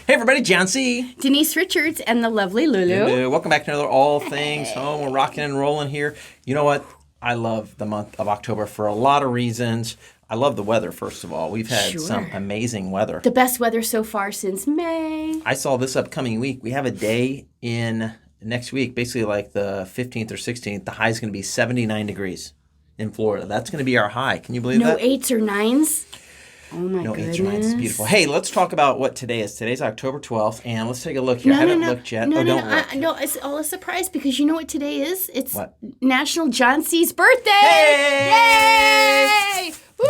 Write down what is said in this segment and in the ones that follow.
Hey everybody, John C. Denise Richards and the lovely Lulu. Hello. Welcome back to another All Things Home. We're rocking and rolling here. You know what? I love the month of October for a lot of reasons. I love the weather, first of all. We've had some amazing weather. The best weather so far since May. I saw this upcoming week. We have a day in next week, basically like the 15th or 16th. The high is going to be 79 degrees in Florida. That's going to be our high. Can you believe that? No 8s or 9s? Oh my goodness. 8s or 9s. It's beautiful. Hey, let's talk about what today is. Today's October 12th, and let's take a look here. I haven't looked yet. No, look. No, it's all a surprise because you know what today is? It's what? National John C's birthday. Hey! Yay! Woo!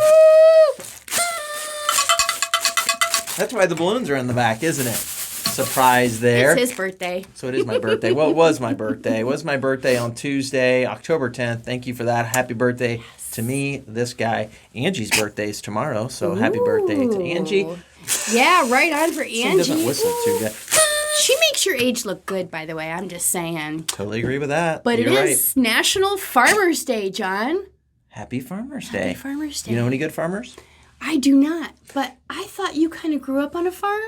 That's why the balloons are in the back, isn't it? Surprise there. It's his birthday. So it is my birthday. Well, it was my birthday. It was my birthday on Tuesday, October 10th. Thank you for that. Happy birthday to me, this guy. Angie's birthday is tomorrow, so happy birthday to Angie. Yeah, right on for Angie. She doesn't whistle too good. She makes your age look good, by the way. I'm just saying. Totally agree with that. But You're it is National Farmers Day, John. Happy Farmers Day. Happy Farmers Day. You know any good farmers? I do not, but I thought you kind of grew up on a farm.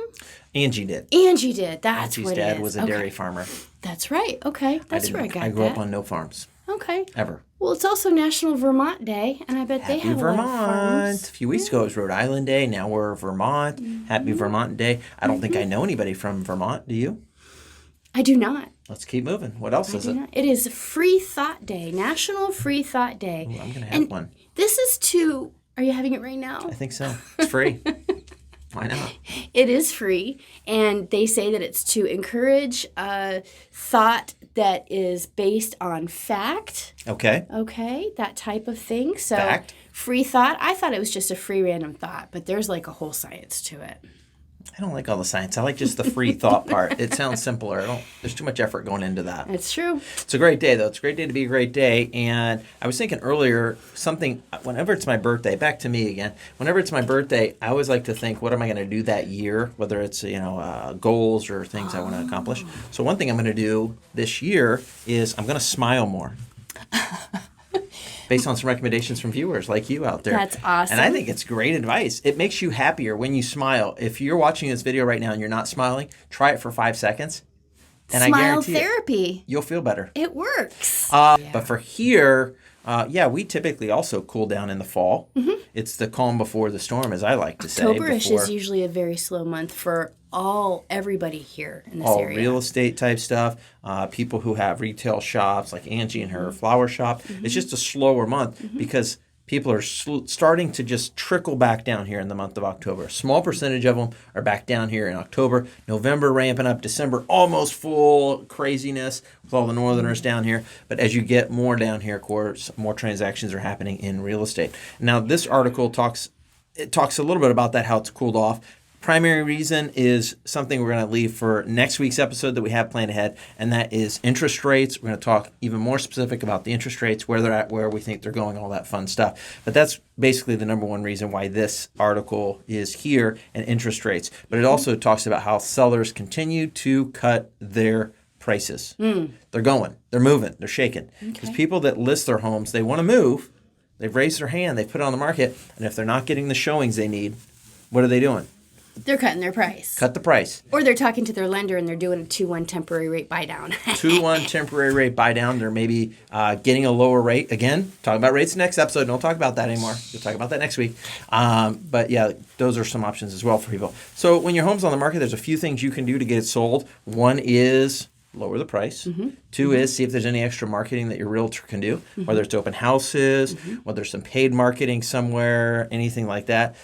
Angie did. Angie did. That's Angie's what it is. dad was a dairy farmer. That's right. Okay. That's where I got that. I grew up on no farms. Okay. Ever. Well, it's also National Vermont Day, and I bet they have Vermont. a lot of farms. A few weeks ago it was Rhode Island Day. Now we're Vermont. Mm-hmm. Happy Vermont Day. I don't think I know anybody from Vermont. Do you? I do not. Let's keep moving. What else is it? It is Free Thought Day, National Free Thought Day. Ooh, I'm going to have one. This is to... Are you having it right now? I think so. It's free. Why not? It is free, and they say that it's to encourage thought that is based on fact. Okay. Okay, that type of thing. So fact. Free thought. I thought it was just a free random thought, but there's like a whole science to it. I don't like all the science. I like just the free thought part. It sounds simpler. There's too much effort going into that. It's true. It's a great day, though. It's a great day to be a great day. And I was thinking earlier, whenever it's my birthday, back to me again, whenever it's my birthday, I always like to think, what am I going to do that year, whether it's, goals or things I want to accomplish. So one thing I'm going to do this year is I'm going to smile more. Based on some recommendations from viewers like you out there. That's awesome. And I think it's great advice. It makes you happier when you smile. If you're watching this video right now and you're not smiling, try it for 5 seconds. And Smile I guarantee therapy. You'll feel better. It works. But for here, we typically also cool down in the fall. Mm-hmm. It's the calm before the storm, as I like to say. October-ish is usually a very slow month for everybody here in this area. All real estate type stuff, people who have retail shops like Angie and her flower shop. Mm-hmm. It's just a slower month because people are starting to just trickle back down here in the month of October. A small percentage of them are back down here in October. November ramping up. December almost full craziness with all the northerners down here. But as you get more down here, of course, more transactions are happening in real estate. Now, this article talks a little bit about that, how it's cooled off. Primary reason is something we're going to leave for next week's episode that we have planned ahead, and that is interest rates. We're going to talk even more specific about the interest rates, where they're at, where we think they're going, all that fun stuff. But that's basically the number one reason why this article is here, and interest rates. But it also talks about how sellers continue to cut their prices. They're going. They're moving. They're shaking. Because people that list their homes, they want to move. They've raised their hand. They've put it on the market. And if they're not getting the showings they need, what are they doing? They're cutting their price. Cut the price. Or they're talking to their lender and they're doing a 2-1 temporary rate buy down. 2-1 temporary rate buy down. They're maybe getting a lower rate. Again, talk about rates next episode. Don't talk about that anymore. We'll talk about that next week. But yeah, those are some options as well for people. So when your home's on the market, there's a few things you can do to get it sold. One is lower the price. Mm-hmm. Two is see if there's any extra marketing that your realtor can do, whether it's open houses, whether there's some paid marketing somewhere, anything like that.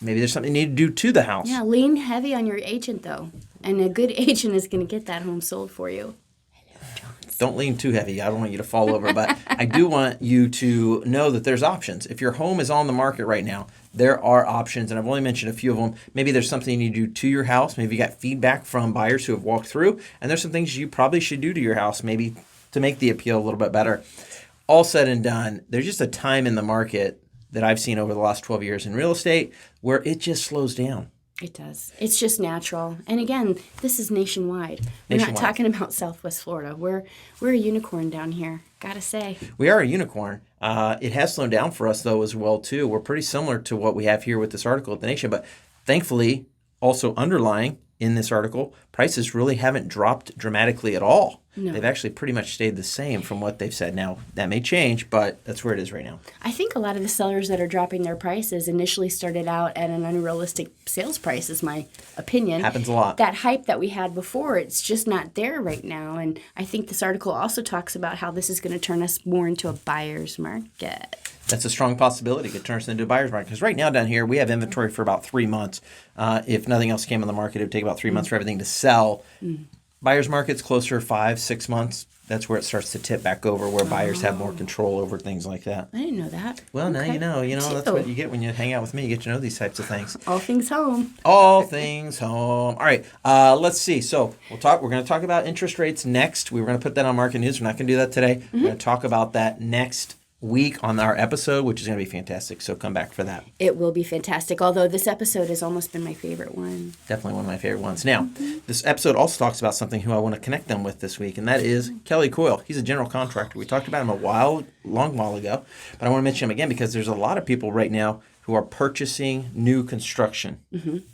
Maybe there's something you need to do to the house. Yeah, lean heavy on your agent, though. And a good agent is going to get that home sold for you. Don't lean too heavy. I don't want you to fall over. But I do want you to know that there's options. If your home is on the market right now, there are options. And I've only mentioned a few of them. Maybe there's something you need to do to your house. Maybe you got feedback from buyers who have walked through. And there's some things you probably should do to your house maybe to make the appeal a little bit better. All said and done, there's just a time in the market that I've seen over the last 12 years in real estate where it just slows down. It does. It's just natural. And again, this is nationwide. We're not talking about Southwest Florida. We're a unicorn down here, gotta say. We are a unicorn. It has slowed down for us, though, as well, too. We're pretty similar to what we have here with this article at The Nation, but thankfully, Also underlying in this article, prices really haven't dropped dramatically at all. No. They've actually pretty much stayed the same from what they've said. Now, that may change, but that's where it is right now. I think a lot of the sellers that are dropping their prices initially started out at an unrealistic sales price, is my opinion. Happens a lot. That hype that we had before, it's just not there right now. And I think this article also talks about how this is going to turn us more into a buyer's market. That's a strong possibility. It could turn us into a buyer's market. Because right now down here, we have inventory for about 3 months. If nothing else came on the market, it would take about 3 months for everything to sell. Buyer's market's closer 5-6 months. That's where it starts to tip back over, where buyers have more control over things like that. I didn't know that. Well, now you know. You know, that's what you get when you hang out with me. You get to know these types of things. All things home. All things home. All right. Let's see. So we're going to talk about interest rates next. We were going to put that on market news. We're not going to do that today. We're going to talk about that next week on our episode, which is going to be fantastic. So come back for that. It will be fantastic. Although this episode has almost been my favorite one. Definitely one of my favorite ones. Now, this episode also talks about something who I want to connect them with this week, and that is Kelly Coyle. He's a general contractor. We talked about him a long while ago, but I want to mention him again because there's a lot of people right now who are purchasing new construction,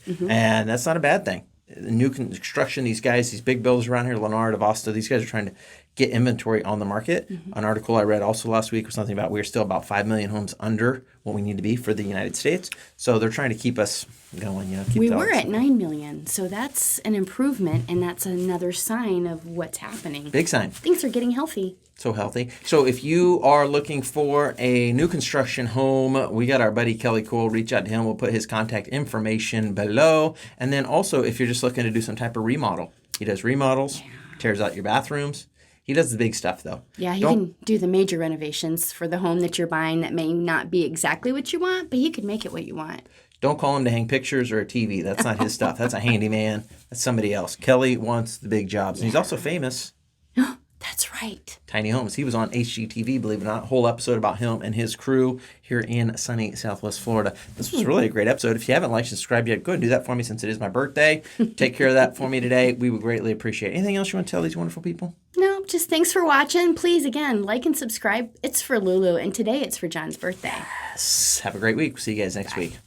and that's not a bad thing. New construction, these guys, these big builders around here, Lennar, Devosta, these guys are trying to get inventory on the market. An article I read also last week was something about we're still about 5 million homes under what we need to be for the United States. So they're trying to keep us going. We were at 9 million, so that's an improvement, and that's another sign of what's happening. Big sign. Things are getting healthy. So healthy. So if you are looking for a new construction home, we got our buddy Kelly Coyle. Reach out to him. We'll put his contact information below. And then also, if you're just looking to do some type of remodel, he does remodels, tears out your bathrooms. He does the big stuff, though. Yeah, he can do the major renovations for the home that you're buying that may not be exactly what you want, but he could make it what you want. Don't call him to hang pictures or a TV. That's not his stuff. That's a handyman. That's somebody else. Kelly wants the big jobs. And he's also famous. That's right. Tiny Homes. He was on HGTV, believe it or not. A whole episode about him and his crew here in sunny Southwest Florida. This was really a great episode. If you haven't liked and subscribed yet, go ahead and do that for me since it is my birthday. Take care of that for me today. We would greatly appreciate it. Anything else you want to tell these wonderful people? No, just thanks for watching. Please, again, like and subscribe. It's for Lulu, and today it's for John's birthday. Yes. Have a great week. We'll see you guys next week.